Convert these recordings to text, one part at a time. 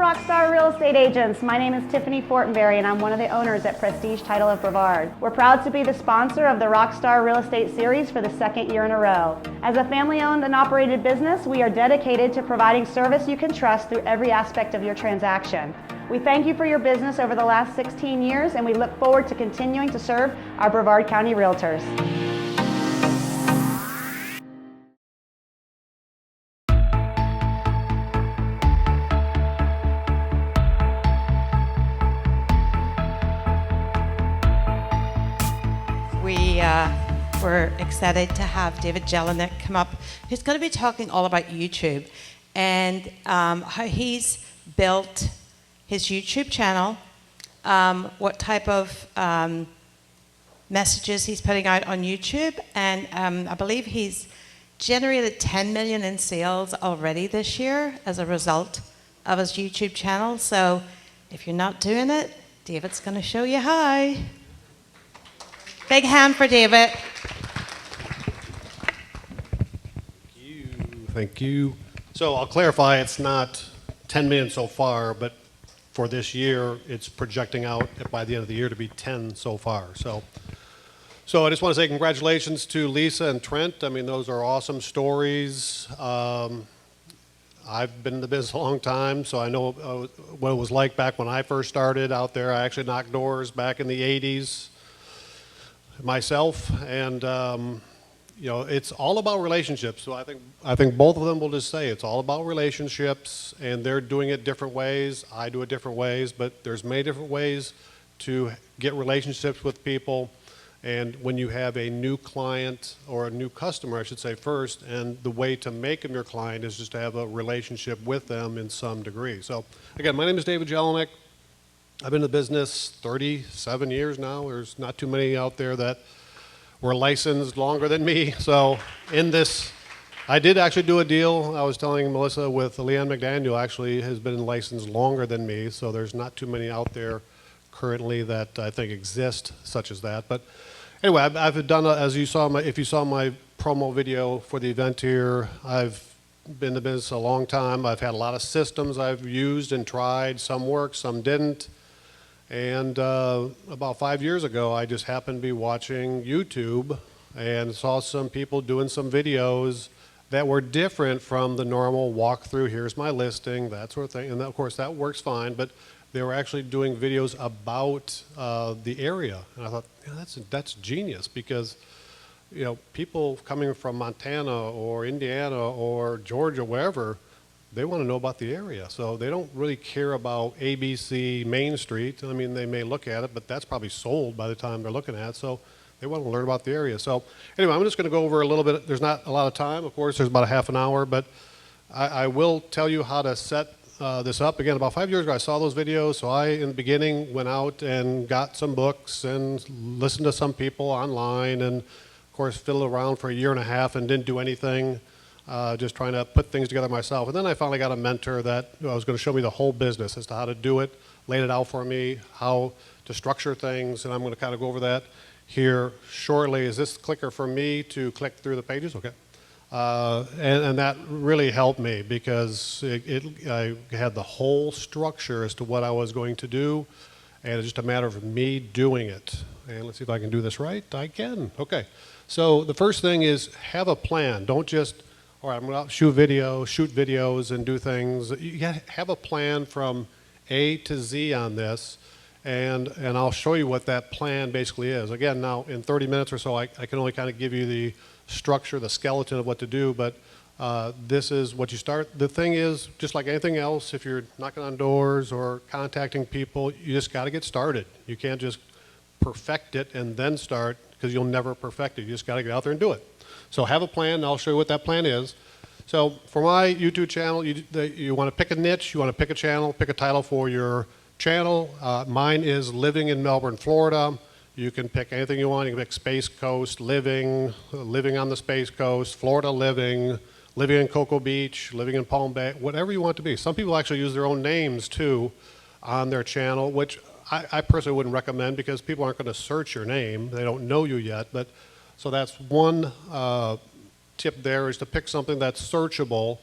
Rockstar Real Estate Agents. My name is Tiffany Fortenberry and I'm one of the owners at Prestige Title of Brevard. We're proud to be the sponsor of the Rockstar Real Estate Series for the second year in a row. As a family-owned and operated business, we are dedicated to providing service you can trust through every aspect of your transaction. We thank you for your business over the last 16 years and we look forward to continuing to serve our Brevard County Realtors. We're excited to have David Jelinek come up. He's going to be talking all about YouTube and how he's built his YouTube channel, what type of messages he's putting out on YouTube, and I believe he's generated 10 million in sales already this year as a result of his YouTube channel. So if you're not doing it, David's going to show you how. Big hand for David. Thank you. So I'll clarify, it's not 10 million so far, but for this year, it's projecting out by the end of the year to be 10 so far. So I just want to say congratulations to Lisa and Trent. I mean, those are awesome stories. I've been in the business a long time, so I know what it was like back when I first started out there. I actually knocked doors back in the 80s myself, and you know, it's all about relationships. So I think both of them will just say it's all about relationships, and they're doing it different ways. I do it different ways, but there's many different ways to get relationships with people. And when you have a new client, or a new customer, I should say first, and the way to make them your client is just to have a relationship with them in some degree. So again, my name is David Jelinek. I've been in the business 37 years now. There's not too many out there that were licensed longer than me. So in this, I did actually do a deal. I was telling Melissa with Leanne McDaniel actually has been licensed longer than me. So there's not too many out there currently that I think exist such as that. But anyway, I've done, as you saw, if you saw my promo video for the event here, I've been in the business a long time. I've had a lot of systems I've used and tried. Some worked, some didn't. And about 5 years ago, I just happened to be watching YouTube and saw some people doing some videos that were different from the normal walkthrough, here's my listing, that sort of thing. And of course, that works fine, but they were actually doing videos about the area. And I thought, yeah, that's genius, because you know, people coming from Montana or Indiana or Georgia, wherever, they want to know about the area. So they don't really care about ABC Main Street. I mean, they may look at it, but that's probably sold by the time they're looking at it. So they want to learn about the area. So anyway, I'm just going to go over a little bit. There's not a lot of time. Of course, there's about a half an hour, but I will tell you how to set this up. Again, about 5 years ago, I saw those videos. So I, in the beginning, went out and got some books and listened to some people online, and of course, fiddled around for a year and a half and didn't do anything. Just trying to put things together myself. And then I finally got a mentor that was going to show me the whole business as to how to do it, laid it out for me, how to structure things, and I'm going to kind of go over that here shortly. Is this clicker for me to click through the pages? Okay. And that really helped me, because I had the whole structure as to what I was going to do, and it's just a matter of me doing it. And let's see if I can do this right. I can. Okay. So the first thing is have a plan. Don't just, all right, I'm going to shoot videos and do things. You got to have a plan from A to Z on this, and I'll show you what that plan basically is. Again, now in 30 minutes or so, I can only kind of give you the structure, the skeleton of what to do, but this is what you start. The thing is, just like anything else, if you're knocking on doors or contacting people, you just got to get started. You can't just perfect it and then start, because you'll never perfect it. You just got to get out there and do it. So have a plan, and I'll show you what that plan is. So for my YouTube channel, you want to pick a niche, you want to pick a channel, pick a title for your channel. Mine is Living in Melbourne, Florida. You can pick anything you want. You can pick Space Coast, living on the Space Coast, Florida living in Cocoa Beach, living in Palm Bay, whatever you want it to be. Some people actually use their own names too on their channel, which I personally wouldn't recommend, because people aren't going to search your name. They don't know you yet. But so that's one tip there, is to pick something that's searchable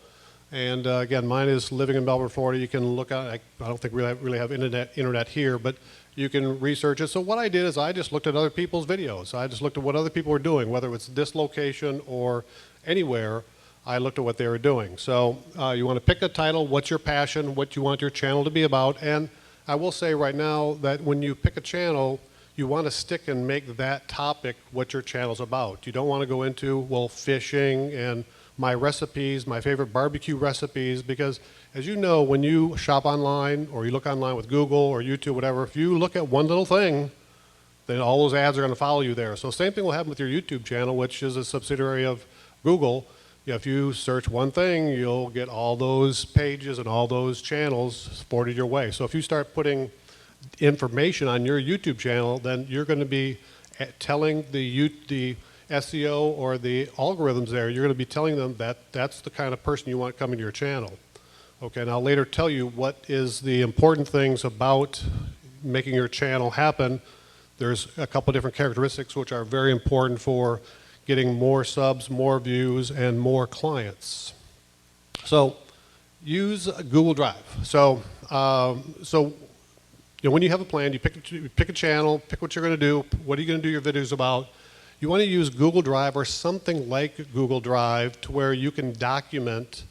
And again, mine is living in Melbourne, Florida. You can look at, I don't think we really have internet here, but you can research it. So what I did is I just looked at other people's videos. I just looked at what other people were doing, whether it's this location or anywhere. I looked at what they were doing. So you want to pick a title, what's your passion, what you want your channel to be about. And I will say right now that when you pick a channel, you want to stick and make that topic what your channel's about. You don't want to go into, well, fishing and my recipes, my favorite barbecue recipes, because as you know, when you shop online or you look online with Google or YouTube, whatever, if you look at one little thing, then all those ads are going to follow you there. So same thing will happen with your YouTube channel, which is a subsidiary of Google. If you search one thing, you'll get all those pages and all those channels forwarded your way. So if you start putting information on your YouTube channel, then you're going to be telling the SEO or the algorithms there, you're going to be telling them that that's the kind of person you want coming to your channel. Okay, and I'll later tell you what is the important things about making your channel happen. There's a couple different characteristics which are very important for getting more subs, more views, and more clients. So use Google Drive. So when you have a plan, you pick a channel, pick what you're going to do, what are you going to do your videos about. You want to use Google Drive or something like Google Drive to where you can document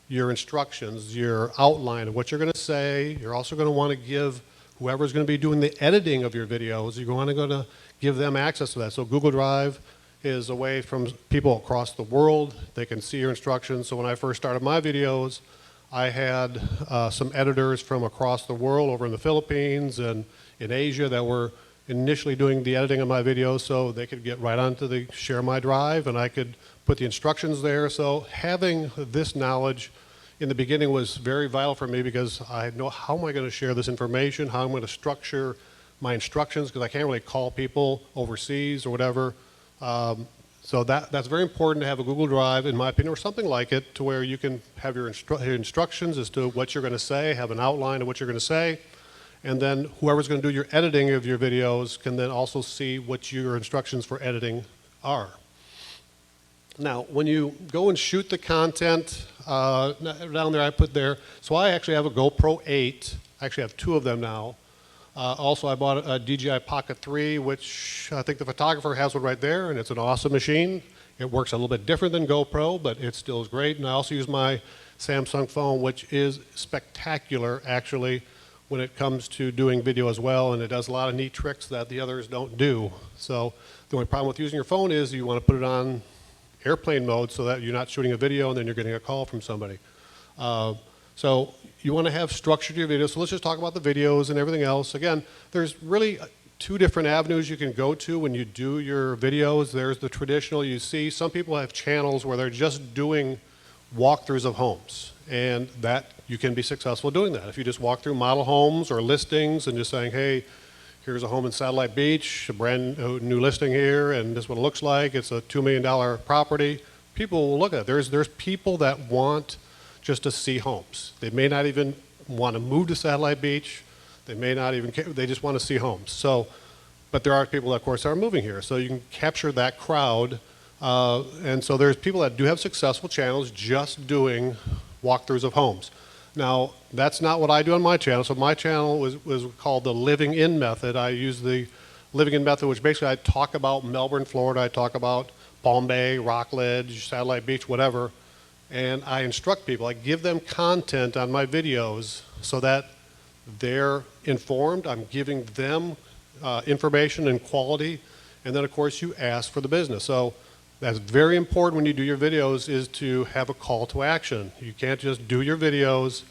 your instructions, your outline of what you're going to say. You're also going to want to give whoever's going to be doing the editing of your videos, you're going to give them access to that. So Google Drive is a way from people across the world. They can see your instructions. So when I first started my videos, I had some editors from across the world over in the Philippines and in Asia that were initially doing the editing of my videos, so they could get right onto the Share My Drive and I could put the instructions there. So having this knowledge in the beginning was very vital for me because I know how am I going to share this information, how I'm going to structure my instructions, because I can't really call people overseas or whatever. So that's very important to have a Google Drive, in my opinion, or something like it, to where you can have your instructions as to what you're going to say, have an outline of what you're going to say, and then whoever's going to do your editing of your videos can then also see what your instructions for editing are. Now, when you go and shoot the content, down there I put there, so I actually have a GoPro 8. I actually have 2 of them now. Also, I bought a DJI Pocket 3, which I think the photographer has one right there, and it's an awesome machine. It works a little bit different than GoPro, but it still is great. And I also use my Samsung phone, which is spectacular, actually, when it comes to doing video as well, and it does a lot of neat tricks that the others don't do. So the only problem with using your phone is you want to put it on airplane mode so that you're not shooting a video and then you're getting a call from somebody. So you want to have structure to your videos. So let's just talk about the videos and everything else. Again, there's really 2 different avenues you can go to when you do your videos. There's the traditional, you see some people have channels where they're just doing walkthroughs of homes, and that you can be successful doing that. If you just walk through model homes or listings and just saying, hey, here's a home in Satellite Beach, a brand new listing here, and this is what it looks like. It's a $2 million property. People will look at it. There's people that want just to see homes. They may not even want to move to Satellite Beach. They may not even care. They just want to see homes. So, but there are people that, of course, are moving here. So you can capture that crowd. And so there's people that do have successful channels just doing walkthroughs of homes. Now, that's not what I do on my channel. So my channel was called the Living In Method. I use the Living In Method, which basically I talk about Melbourne, Florida. I talk about Palm Bay, Rockledge, Satellite Beach, whatever. And I instruct people. I give them content on my videos so that they're informed. I'm giving them information and quality. And then, of course, you ask for the business. So that's very important when you do your videos, is to have a call to action. You can't just do your videos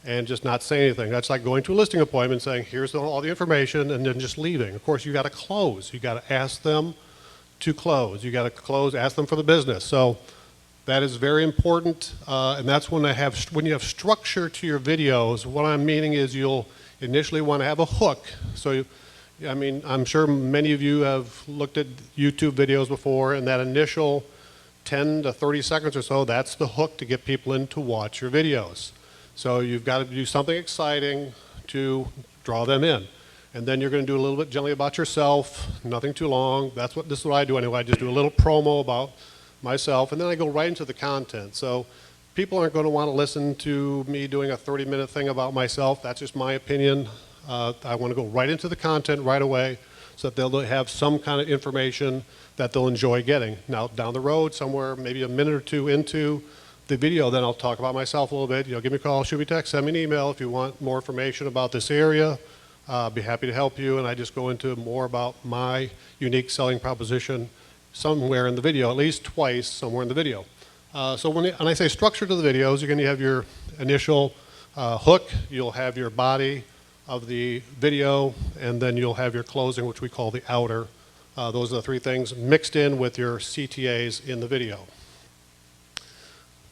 and just not say anything. That's like going to a listing appointment saying, here's all the information, and then just leaving. Of course, you got to close. You got to ask them to close. You got to close, ask them for the business. So that is very important, and that's when when you have structure to your videos. What I'm meaning is you'll initially want to have a hook. So I mean, I'm sure many of you have looked at YouTube videos before, and that initial 10 to 30 seconds or so, that's the hook to get people in to watch your videos. So you've got to do something exciting to draw them in. And then you're going to do a little bit gently about yourself, nothing too long. This is what I do anyway. I just do a little promo about myself, and then I go right into the content. So people aren't going to want to listen to me doing a 30-minute thing about myself. That's just my opinion. I want to go right into the content right away so that they'll have some kind of information that they'll enjoy getting. Now, down the road, somewhere maybe a minute or two into the video, then I'll talk about myself a little bit. Give me a call, shoot me a text, send me an email if you want more information about this area. I'll be happy to help you, and I just go into more about my unique selling proposition somewhere in the video, at least twice somewhere in the video. So when I say structure to the videos, you're going to have your initial hook, you'll have your body of the video, and then you'll have your closing, which we call the outer. Those are the three things mixed in with your CTAs in the video.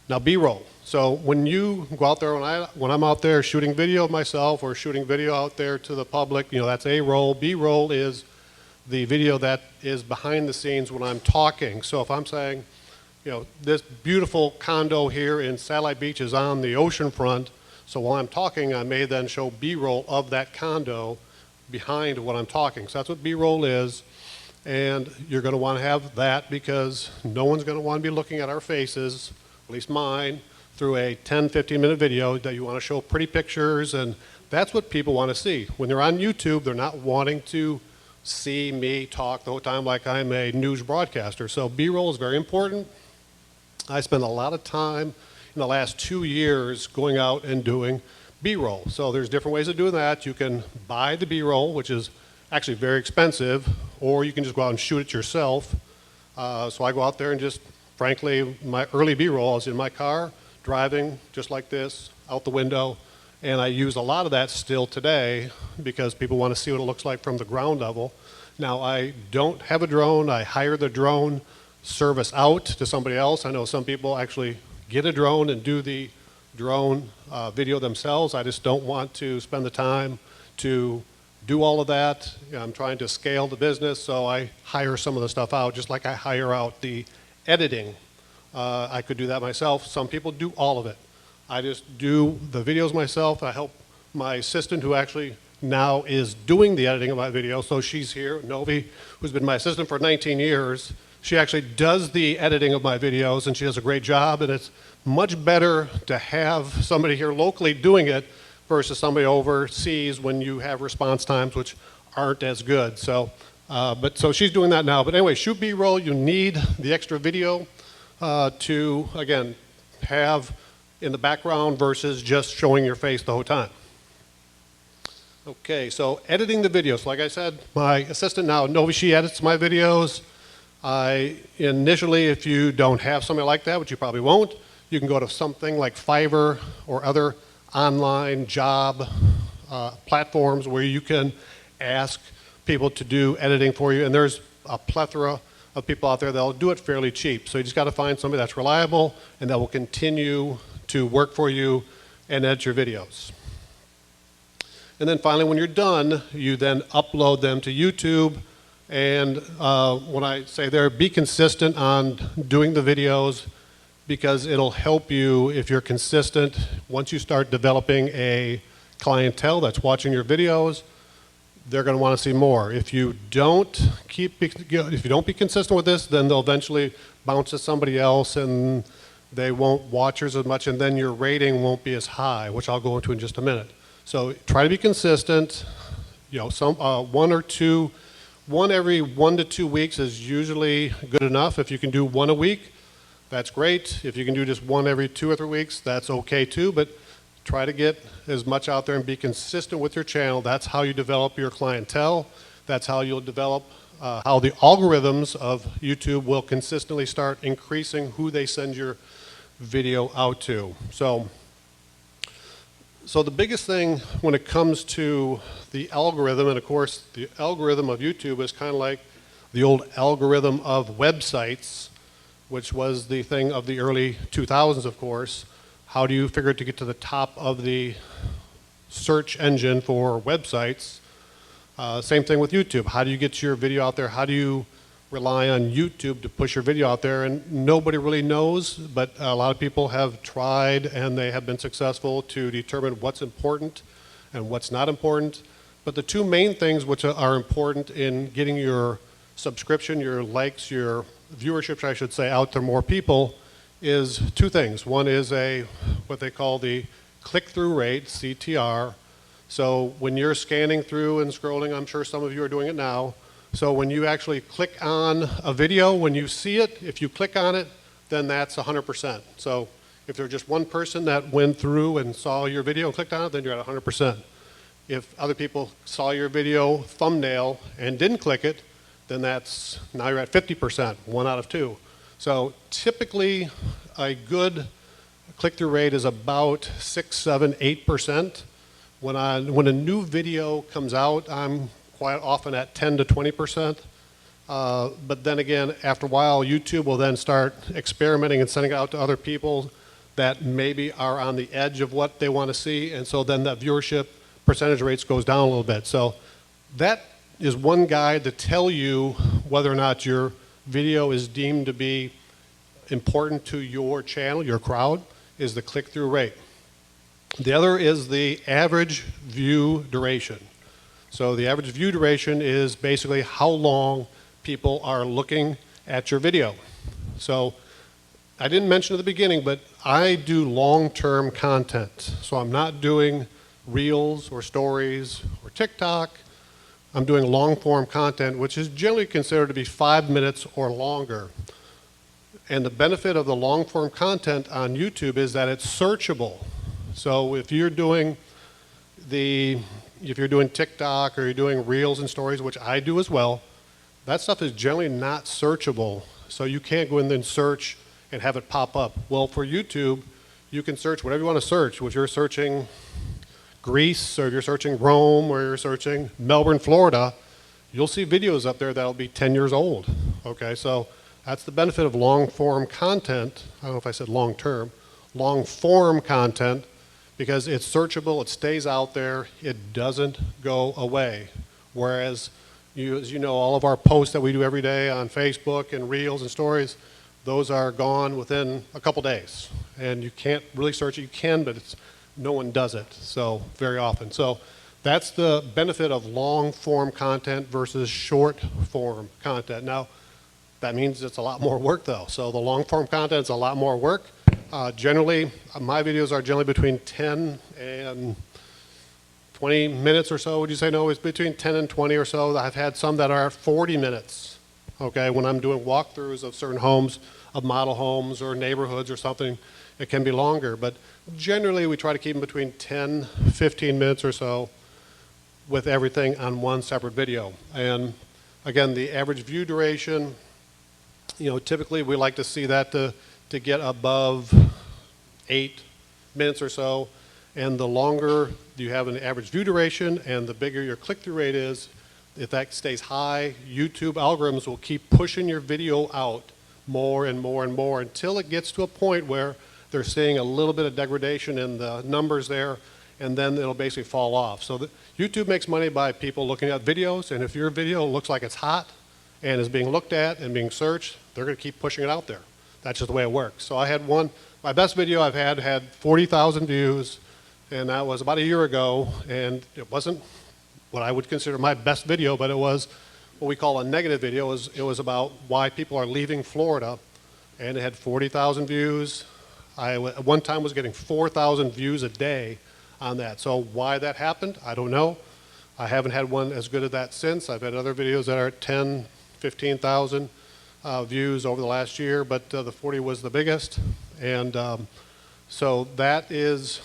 Now, B-roll. So when you go out there, when I'm out there shooting video of myself or shooting video out there to the public, that's A-roll. B-roll is the video that is behind the scenes when I'm talking. So if I'm saying, this beautiful condo here in Satellite Beach is on the ocean front, so while I'm talking, I may then show B-roll of that condo behind what I'm talking. So that's what B-roll is. And you're going to want to have that because no one's going to want to be looking at our faces, at least mine, through a 10, 15-minute video that you want to show pretty pictures, and that's what people want to see. When they're on YouTube, they're not wanting to see me talk the whole time like I'm a news broadcaster. So B-roll is very important. I spent a lot of time in the last 2 years going out and doing B-roll. So there's different ways of doing that. You can buy the B-roll, which is actually very expensive, or you can just go out and shoot it yourself. So I go out there and just, frankly, my early B-roll, I was in my car, driving just like this, out the window, and I use a lot of that still today because people want to see what it looks like from the ground level. Now, I don't have a drone. I hire the drone service out to somebody else. I know some people actually get a drone and do the drone video themselves. I just don't want to spend the time to do all of that. I'm trying to scale the business, so I hire some of the stuff out, just like I hire out the editing. I could do that myself. Some people do all of it. I just do the videos myself. I help my assistant, who actually now is doing the editing of my video. So she's here, Novi, who's been my assistant for 19 years. She actually does the editing of my videos, and she does a great job. And it's much better to have somebody here locally doing it versus somebody overseas when you have response times which aren't as good. So, so she's doing that now. But anyway, shoot B-roll. You need the extra video to, again, have in the background versus just showing your face the whole time. Okay, so editing the videos. Like I said, my assistant now, Novi, she edits my videos. Initially, if you don't have something like that, which you probably won't, you can go to something like Fiverr or other online job platforms where you can ask people to do editing for you. And there's a plethora of people out there that'll do it fairly cheap. So you just got to find somebody that's reliable and that will continue to work for you and edit your videos. And then finally, when you're done, you then upload them to YouTube. And when I say there, be consistent on doing the videos because it'll help you if you're consistent. Once you start developing a clientele that's watching your videos, they're going to want to see more. If you don't be consistent with this, then they'll eventually bounce to somebody else and they won't watch yours as much, and then your rating won't be as high, which I'll go into in just a minute. So try to be consistent. One every 1 to 2 weeks is usually good enough. If you can do one a week, that's great. If you can do just one every 2 or 3 weeks, that's okay too. But try to get as much out there and be consistent with your channel. That's how you develop your clientele. That's how you'll develop how the algorithms of YouTube will consistently start increasing who they send your video out to. So the biggest thing when it comes to the algorithm, and of course the algorithm of YouTube is kind of like the old algorithm of websites, which was the thing of the early 2000s, of course. How do you figure to get to the top of the search engine for websites? Same thing with YouTube. How do you get your video out there? How do you rely on YouTube to push your video out there? And nobody really knows, but a lot of people have tried and they have been successful to determine what's important and what's not important. But the two main things which are important in getting your subscription, your likes, your viewership, I should say, out to more people is two things. One is what they call the click-through rate, CTR. So when you're scanning through and scrolling, I'm sure some of you are doing it now. So when you actually click on a video, when you see it, if you click on it, then that's 100%. So if there's just one person that went through and saw your video and clicked on it, then you're at 100%. If other people saw your video thumbnail and didn't click it, then now you're at 50%, 1 out of 2. So typically a good click-through rate is about 6, 7, 8%. When a new video comes out, I'm quite often at 10 to 20%. But then again, after a while, YouTube will then start experimenting and sending it out to other people that maybe are on the edge of what they want to see, and so then that viewership percentage rates goes down a little bit. So that is one guide to tell you whether or not your video is deemed to be important to your channel, your crowd, is the click-through rate. The other is the average view duration. So the average view duration is basically how long people are looking at your video. So I didn't mention at the beginning, but I do long-term content. So I'm not doing Reels or Stories or TikTok. I'm doing long-form content, which is generally considered to be 5 minutes or longer. And the benefit of the long-form content on YouTube is that it's searchable. So if you're doing TikTok or you're doing Reels and Stories, which I do as well, that stuff is generally not searchable. So you can't go in there and search and have it pop up. Well, for YouTube, you can search whatever you want to search. If you're searching Greece, or if you're searching Rome, or you're searching Melbourne, Florida, you'll see videos up there that'll be 10 years old. Okay, so that's the benefit of long-form content. I don't know if I said long-term. Long-form content, because it's searchable, it stays out there, it doesn't go away. Whereas, as you know, all of our posts that we do every day on Facebook and Reels and Stories, those are gone within a couple days. And you can't really search it. You can, but no one does it so very often. So that's the benefit of long-form content versus short-form content. Now, that means it's a lot more work, though. So the long-form content is a lot more work. Generally, my videos are generally between 10 and 20 minutes or so. Would you say? No, it's between 10 and 20 or so. I've had some that are 40 minutes. Okay, when I'm doing walkthroughs of certain homes, of model homes or neighborhoods or something, it can be longer. But generally, we try to keep them between 10, 15 minutes or so with everything on one separate video. And again, the average view duration, typically we like to see that to get above 8 minutes or so. And the longer you have an average view duration and the bigger your click-through rate is, if that stays high, YouTube algorithms will keep pushing your video out more and more and more until it gets to a point where they're seeing a little bit of degradation in the numbers there, and then it'll basically fall off. So YouTube makes money by people looking at videos, and if your video looks like it's hot and is being looked at and being searched, they're going to keep pushing it out there. That's just the way it works. So I had my best video I've had 40,000 views, and that was about a year ago, and it wasn't what I would consider my best video, but it was what we call a negative video. It was about why people are leaving Florida, and it had 40,000 views. I at one time was getting 4,000 views a day on that. So why that happened, I don't know. I haven't had one as good as that since. I've had other videos that are at 10, 15,000 views over the last year, but the 40 was the biggest. And so that's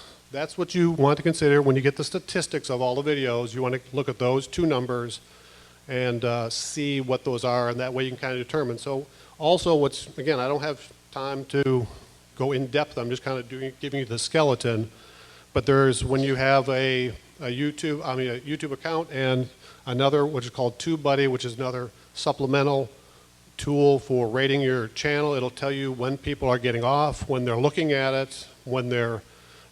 what you want to consider when you get the statistics of all the videos. You want to look at those two numbers and see what those are, and that way you can kind of determine. So also again, I don't have time to go in depth. I'm just kind of giving you the skeleton. But when you have a YouTube account and another, which is called TubeBuddy, which is another supplemental tool for rating your channel. It'll tell you when people are getting off, when they're looking at it,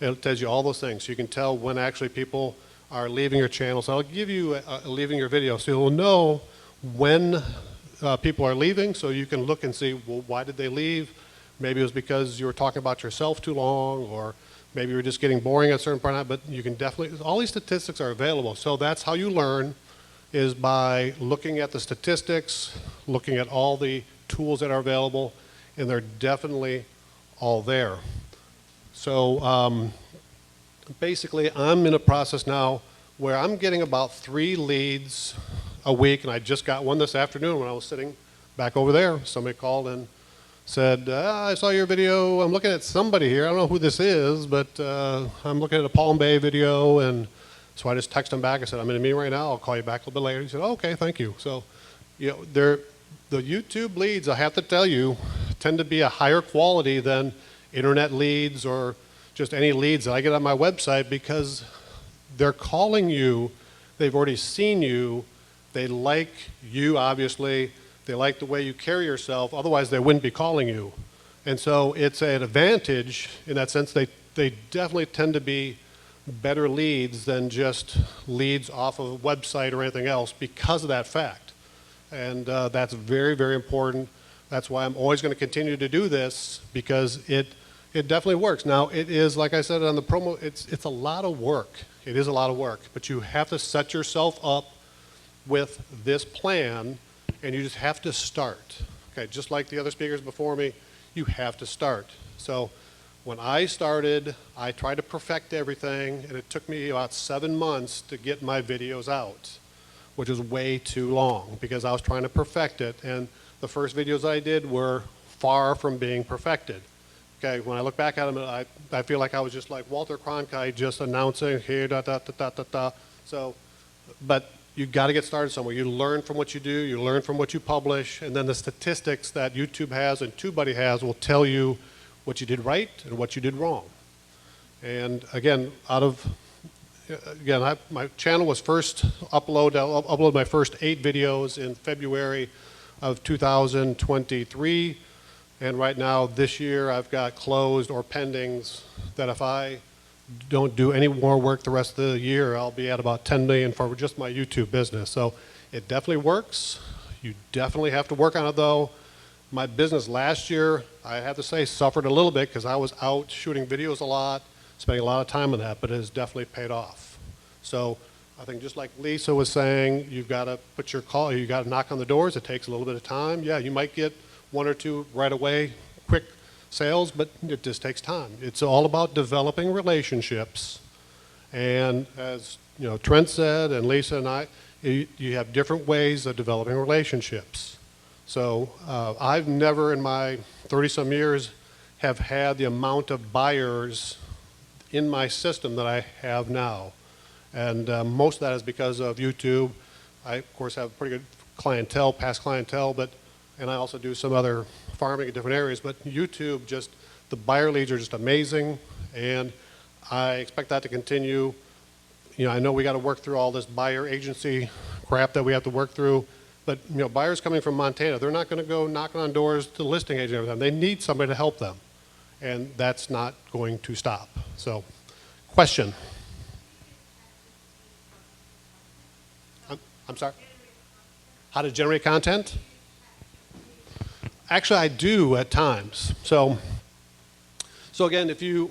it tells you all those things. So you can tell when actually people are leaving your channel. So I'll give you leaving your video, so you'll know when people are leaving, so you can look and see, well, why did they leave? Maybe it was because you were talking about yourself too long, or maybe you were just getting boring at a certain point, but you can definitely, all these statistics are available. So that's how you learn, is by looking at the statistics, looking at all the tools that are available, and they're definitely all there. So basically, I'm in a process now where I'm getting about 3 leads a week, and I just got one this afternoon when I was sitting back over there. Somebody called and said, I saw your video. I'm looking at somebody here. I don't know who this is, but I'm looking at a Palm Bay video. And so I just texted him back. I said, I'm in a meeting right now. I'll call you back a little bit later. He said, okay, thank you. So, you know, the YouTube leads, I have to tell you, tend to be a higher quality than internet leads or just any leads that I get on my website, because they're calling you, they've already seen you, they like you, obviously, they like the way you carry yourself, otherwise they wouldn't be calling you. And so it's an advantage in that sense. They definitely tend to be better leads than just leads off of a website or anything else because of that fact. And that's very, very important. That's why I'm always going to continue to do this, because it definitely works. Now, it is, like I said on the promo, it's a lot of work. It is a lot of work, but you have to set yourself up with this plan, and you just have to start. Okay, just like the other speakers before me, you have to start. So when I started, I tried to perfect everything, and it took me about 7 months to get my videos out, which was way too long because I was trying to perfect it, and the first videos I did were far from being perfected. Okay, when I look back at them, I feel like I was just like Walter Cronkite, just announcing here, da da da da da da. So, but you got to get started somewhere. You learn from what you do, you learn from what you publish, and then the statistics that YouTube has and TubeBuddy has will tell you what you did right and what you did wrong. And again, my channel was first uploaded. I uploaded my first 8 videos in February of 2023. And right now, this year, I've got closed or pendings that if I don't do any more work the rest of the year, I'll be at about 10 million for just my YouTube business. So it definitely works. You definitely have to work on it, though. My business last year, I have to say, suffered a little bit because I was out shooting videos a lot, spending a lot of time on that, but it has definitely paid off. So I think just like Lisa was saying, you've got to put your call, you got to knock on the doors. It takes a little bit of time. Yeah, you might get 1 or 2 right away, quick sales, but it just takes time. It's all about developing relationships. And as you know, Trent said, and Lisa and I, you have different ways of developing relationships. So I've never in my 30-some years have had the amount of buyers in my system that I have now. And most of that is because of YouTube. I, of course, have pretty good clientele, past clientele, and I also do some other farming in different areas. But YouTube, just the buyer leads are just amazing, and I expect that to continue. You know, I know we got to work through all this buyer agency crap that we have to work through, but you know, buyers coming from Montana, they're not going to go knocking on doors to the listing agent every time. They need somebody to help them, and that's not going to stop. So, question. I'm sorry? How to generate content? Actually, I do at times. So again, if you're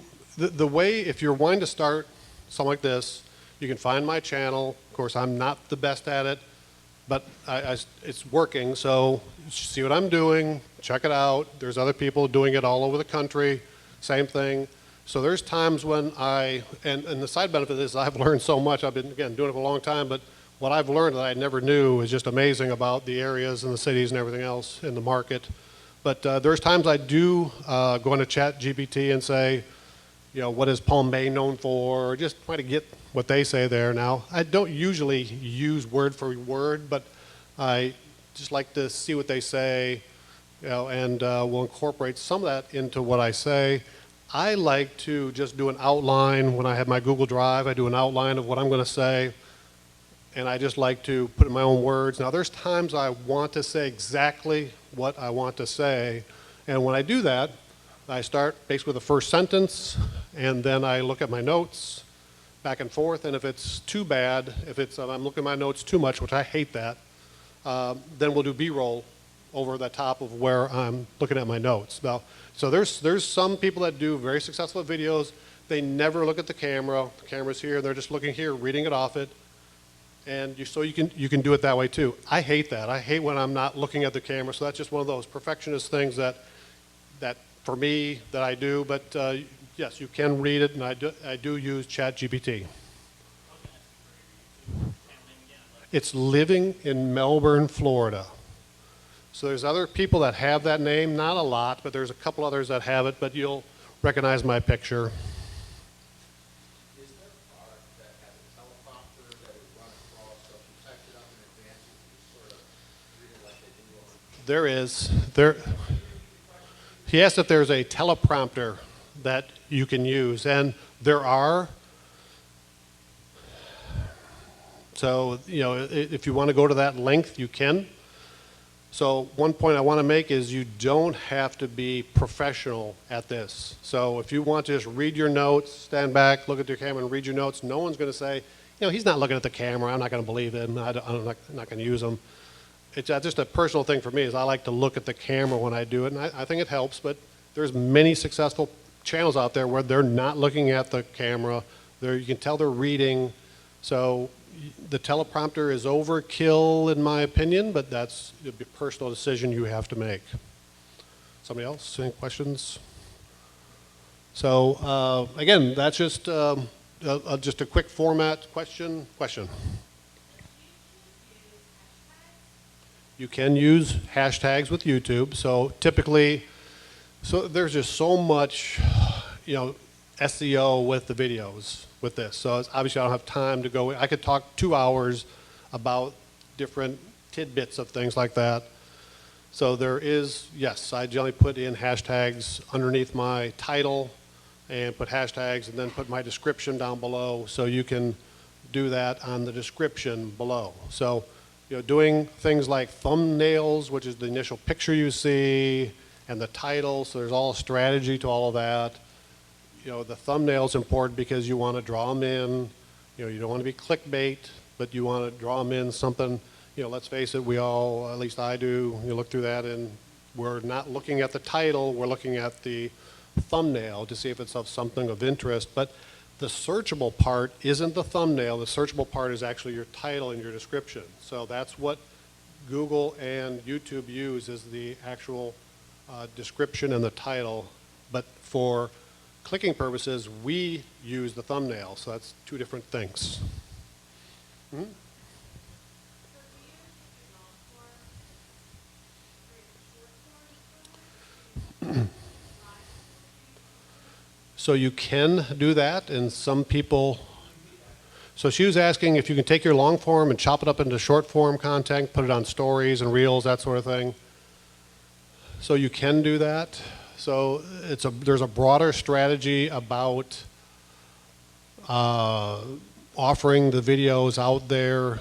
wanting to start something like this, you can find my channel. Of course, I'm not the best at it, but it's working. So see what I'm doing, check it out. There's other people doing it all over the country, same thing. So there's times when and the side benefit is I've learned so much. I've been, again, doing it for a long time, but what I've learned that I never knew is just amazing about the areas and the cities and everything else in the market. But there's times I do go into ChatGPT and say, you know, what is Palm Bay known for? Or just try to get what they say there. Now, I don't usually use word for word, but I just like to see what they say, you know, and we'll incorporate some of that into what I say. I like to just do an outline when I have my Google Drive. I do an outline of what I'm going to say. And I just like to put in my own words. Now, there's times I want to say exactly what I want to say. And when I do that, I start basically with the first sentence, and then I look at my notes back and forth. And if it's too bad, if I'm looking at my notes too much, which I hate that, then we'll do B-roll over the top of where I'm looking at my notes. Now, so there's some people that do very successful videos. They never look at the camera. The camera's here. They're just looking here, reading it off it. And so you can do it that way too. I hate that. I hate when I'm not looking at the camera. So that's just one of those perfectionist things that for me that I do, but yes, you can read it, and I do use ChatGPT. It's living in Melbourne, Florida. So there's other people that have that name, not a lot, but there's a couple others that have it, but you'll recognize my picture. Is there a product that has a teleprompter that would run across, so if you typed it up in advance, you could sort of read it like they do on? There is. He asked if there's a teleprompter that you can use, and there are. So, if you want to go to that length, you can. So one point I want to make is you don't have to be professional at this. So if you want to just read your notes, stand back, look at your camera and read your notes, no one's going to say, he's not looking at the camera, I'm not going to believe him, I'm not going to use him. It's just a personal thing for me is I like to look at the camera when I do it, and I think it helps, but there's many successful channels out there where they're not looking at the camera. You can tell they're reading. So the teleprompter is overkill in my opinion, but that's a personal decision you have to make. Somebody else? Any questions? So again, that's just a quick format question. You can use hashtags with YouTube. So typically, there's just so much, SEO with the videos with this. So obviously I don't have time to go. I could talk 2 hours about different tidbits of things like that. So there is, yes, I generally put in hashtags underneath my title and put hashtags and then put my description down below. So you can do that on the description below. So, doing things like thumbnails, which is the initial picture you see, and the title, so there's all a strategy to all of that. The thumbnail is important because you want to draw them in. You don't want to be clickbait, but you want to draw them in something. Let's face it, we all, at least I do, you look through that and we're not looking at the title, we're looking at the thumbnail to see if it's of something of interest. But the searchable part isn't the thumbnail. The searchable part is actually your title and your description. So that's what Google and YouTube use is the actual description and the title. But for clicking purposes, we use the thumbnail. So that's two different things. Hmm? So you can do that, and some people, so she was asking if you can take your long form and chop it up into short form content, put it on stories and reels, that sort of thing. So you can do that. So there's a broader strategy about offering the videos out there.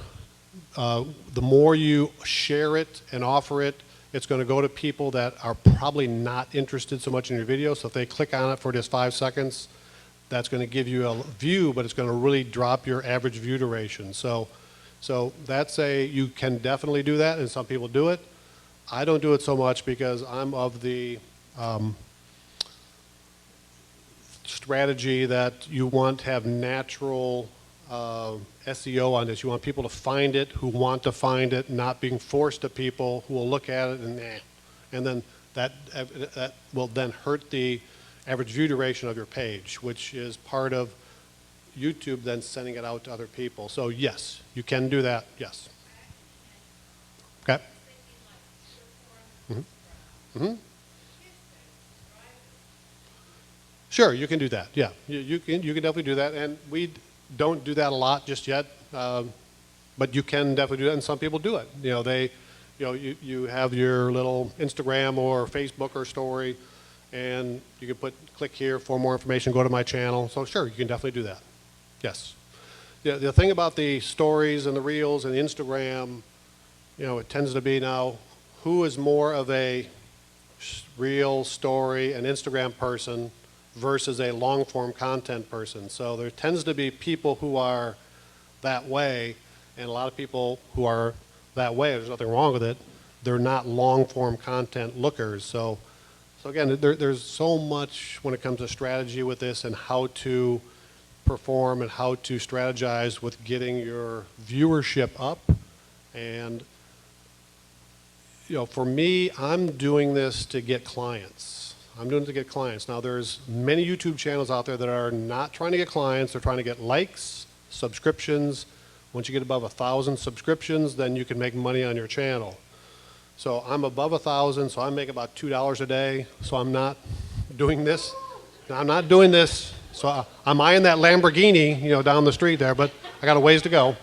The more you share it and offer it, it's going to go to people that are probably not interested so much in your video. So if they click on it for just 5 seconds, that's going to give you a view, but it's going to really drop your average view duration. So you can definitely do that, and some people do it. I don't do it so much because I'm of the strategy that you want to have natural SEO on this. You want people to find it, who want to find it, not being forced to people who will look at it and then that will then hurt the average view duration of your page, which is part of YouTube then sending it out to other people. So yes, you can do that, yes. Okay. Mm-hmm. Mm-hmm. Sure, you can do that, yeah. You can definitely do that, and we don't do that a lot just yet, but you can definitely do that, and some people do it. You have your little Instagram or Facebook or story, and you can click here for more information, go to my channel. So sure, you can definitely do that. Yes. The thing about the stories and the reels and the Instagram, it tends to be now, who is more of a reel, story, and Instagram person versus a long-form content person. So there tends to be people who are that way, and a lot of people who are that way, there's nothing wrong with it, they're not long-form content lookers. So again, there's so much when it comes to strategy with this and how to perform and how to strategize with getting your viewership up. And for me, I'm doing this to get clients. I'm doing it to get clients. Now, there's many YouTube channels out there that are not trying to get clients. They're trying to get likes, subscriptions. Once you get above 1,000 subscriptions, then you can make money on your channel. So I'm above 1,000, so I make about $2 a day. So I'm not doing this. I'm not doing this. So I'm eyeing that Lamborghini, you know, down the street there, but I got a ways to go.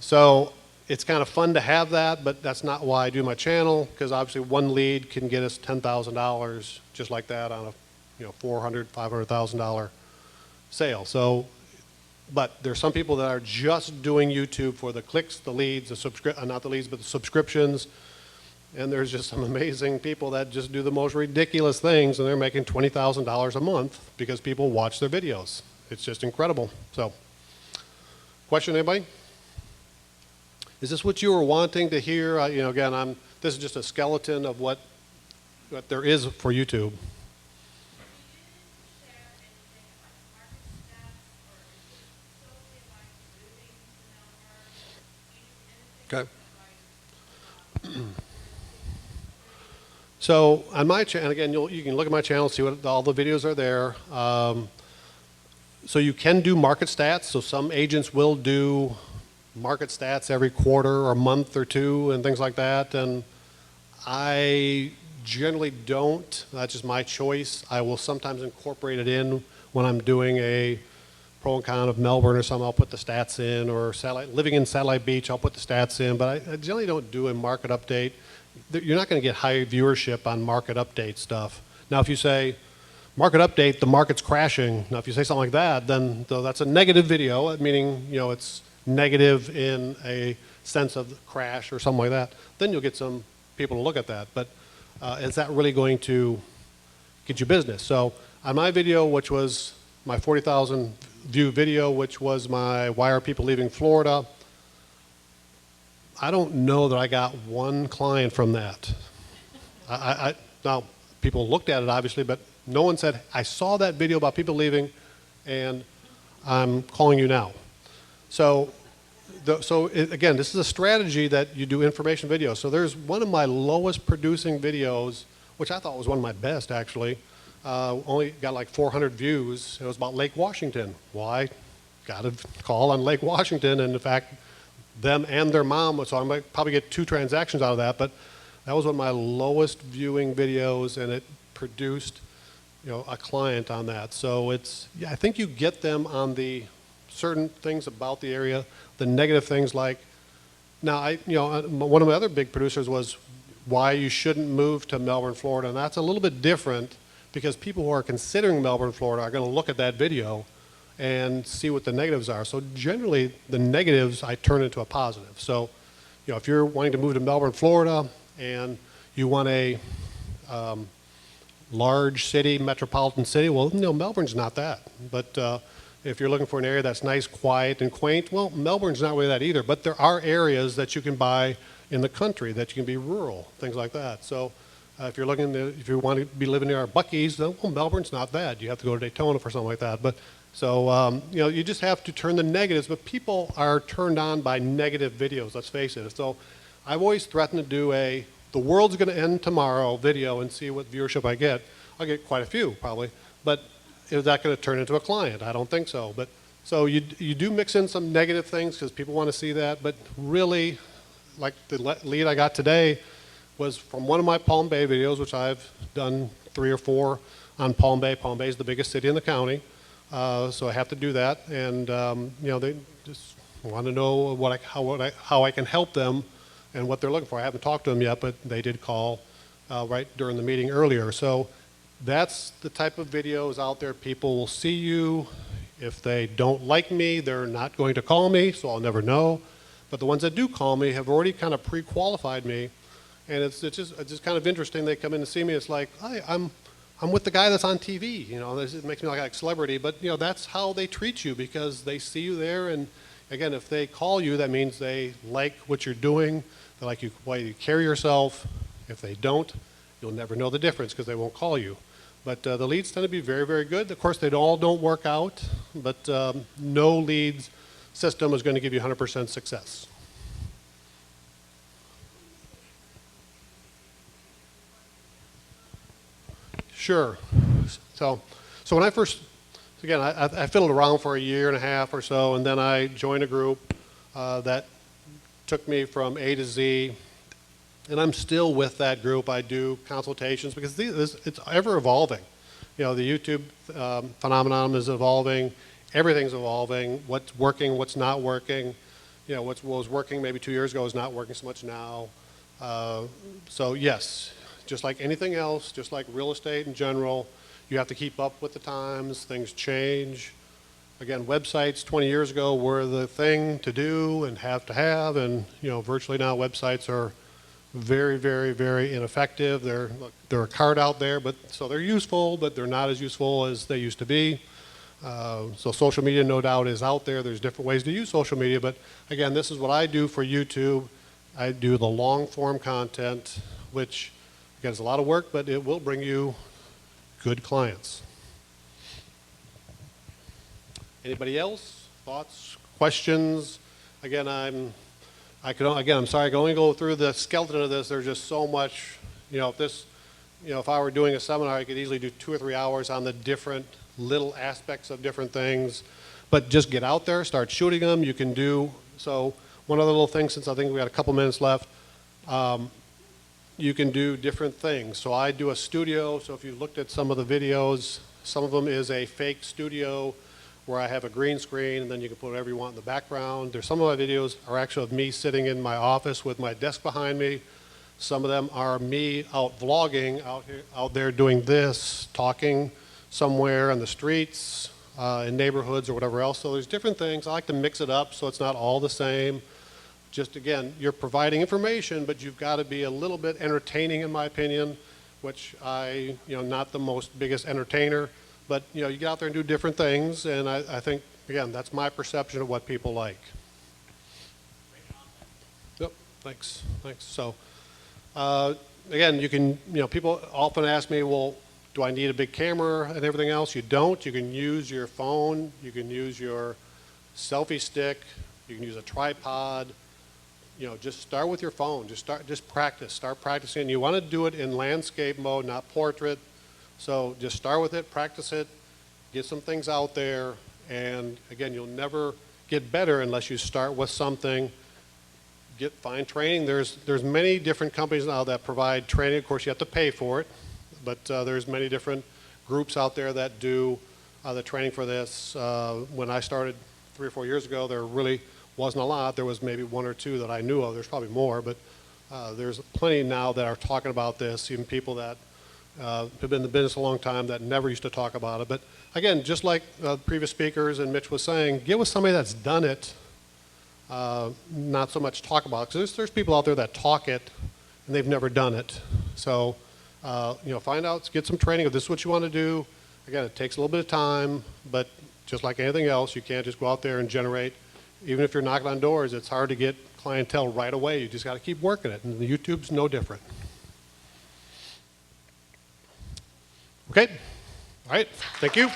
So it's kind of fun to have that, but that's not why I do my channel, because obviously one lead can get us $10,000 just like that on a, you know, $400,000, $500,000 sale. So, but there's some people that are just doing YouTube for the clicks, the leads, the not the leads, but the subscriptions. And there's just some amazing people that just do the most ridiculous things, and they're making $20,000 a month because people watch their videos. It's just incredible. So, question, anybody? Is this what you were wanting to hear? You know, again, this is just a skeleton of what there is for YouTube. Okay. So on my channel, again, you can look at my channel, see what all the videos are there. So you can do market stats. So some agents will do market stats every quarter or month or two and things like that. And I generally don't. That's just my choice. I will sometimes incorporate it in when I'm doing a pro and con of Melbourne or something. I'll put the stats in, or living in Satellite Beach, I'll put the stats in. But I generally don't do a market update. You're not going to get high viewership on market update stuff. Now, if you say, market update, the market's crashing. Now, if you say something like that, then that's a negative video, meaning, you know, it's negative in a sense of crash or something like that. Then you'll get some people to look at that. But is that really going to get you business? So on my video, which was my 40,000 view video, which was my Why Are People Leaving Florida, I don't know that I got one client from that. Now, people looked at it, obviously, but no one said, I saw that video about people leaving, and I'm calling you now. So again, this is a strategy that you do information videos. So there's one of my lowest producing videos, which I thought was one of my best, actually. Only got like 400 views. It was about Lake Washington. Well, I got a call on Lake Washington, and in fact, them and their mom, so I might probably get 2 transactions out of that, but that was one of my lowest viewing videos, and it produced, you know, a client on that. So it's, yeah, I think you get them on the certain things about the area, the negative things like, now one of my other big producers was why you shouldn't move to Melbourne, Florida, and that's a little bit different because people who are considering Melbourne, Florida are going to look at that video and see what the negatives are. So generally, the negatives I turn into a positive. So, you know, if you're wanting to move to Melbourne, Florida, and you want a large city, metropolitan city, well, you know, Melbourne's not that. But if you're looking for an area that's nice, quiet, and quaint, well, Melbourne's not really that either. But there are areas that you can buy in the country that you can be rural, things like that. So if you're looking to, if you want to be living near Buc-ee's, then, well, Melbourne's not bad. You have to go to Daytona for something like that. But so, you know, you just have to turn the negatives, but people are turned on by negative videos, let's face it. So I've always threatened to do the world's going to end tomorrow video and see what viewership I get. I'll get quite a few, probably. But is that going to turn into a client? I don't think so. But so you do mix in some negative things because people want to see that. But really, like the lead I got today was from one of my Palm Bay videos, which I've done 3 or 4 on Palm Bay. Palm Bay is the biggest city in the county. So I have to do that, and you know, they just want to know how I can help them and what they're looking for. I haven't talked to them yet, but they did call right during the meeting earlier. So that's the type of videos out there. People will see you. If they don't like me, they're not going to call me, so I'll never know. But the ones that do call me have already kind of pre-qualified me, and it's just kind of interesting. They come in to see me. It's like, hi, I'm with the guy that's on TV, you know, it makes me look like a celebrity, but you know, that's how they treat you because they see you there, and again, if they call you, that means they like what you're doing, they like you, why you carry yourself. If they don't, you'll never know the difference because they won't call you. But the leads tend to be very, very good. Of course, they all don't work out, but no leads system is going to give you 100% success. Sure. So when I first, again, I fiddled around for a year and a half or so, and then I joined a group that took me from A to Z, and I'm still with that group. I do consultations because it's ever evolving. You know, the YouTube phenomenon is evolving. Everything's evolving. What's working, what's not working. You know, what was working maybe 2 years ago is not working so much now. So yes, just like anything else, just like real estate in general, you have to keep up with the times. Things change. Again, websites 20 years ago were the thing to do and have to have, and you know, virtually now websites are very, very, very ineffective. They're a card out there, but so they're useful, but they're not as useful as they used to be. So social media, no doubt, is out there. There's different ways to use social media, but again, this is what I do for YouTube. I do the long form content, which again is a lot of work, but it will bring you good clients. Anybody else? Thoughts, questions? Again, I'm sorry, I can only go through the skeleton of this. There's just so much, you know, if I were doing a seminar, I could easily do 2 or 3 hours on the different little aspects of different things. But just get out there, start shooting them. You can do, so one other little thing, since I think we got a couple minutes left, you can do different things. So I do a studio, so if you looked at some of the videos, some of them is a fake studio where I have a green screen and then you can put whatever you want in the background. There's some of my videos are actually of me sitting in my office with my desk behind me. Some of them are me out vlogging, out there doing this, talking somewhere on the streets, in neighborhoods or whatever else. So there's different things. I like to mix it up so it's not all the same. Just again, you're providing information, but you've got to be a little bit entertaining in my opinion, which not the most biggest entertainer, but you get out there and do different things, and I think, again, that's my perception of what people like. Yep, thanks. So, again, you can, people often ask me, well, do I need a big camera and everything else? You don't. You can use your phone. You can use your selfie stick. You can use a tripod. Just start with your phone. Just practice. Start practicing. You want to do it in landscape mode, not portrait. So just start with it, practice it, get some things out there, and again, you'll never get better unless you start with something. Find training. There's many different companies now that provide training. Of course, you have to pay for it, but there's many different groups out there that do the training for this. When I started 3 or 4 years ago, there really wasn't a lot. There was maybe 1 or 2 that I knew of. There's probably more, but there's plenty now that are talking about this, even people that have been in the business a long time that never used to talk about it. But again, just like previous speakers and Mitch was saying, get with somebody that's done it, not so much talk about it. Because there's people out there that talk it and they've never done it. So, find out, get some training if this is what you want to do. Again, it takes a little bit of time, but just like anything else, you can't just go out there and generate. Even if you're knocking on doors, it's hard to get clientele right away. You just got to keep working it, and the YouTube's no different. Okay, all right, thank you.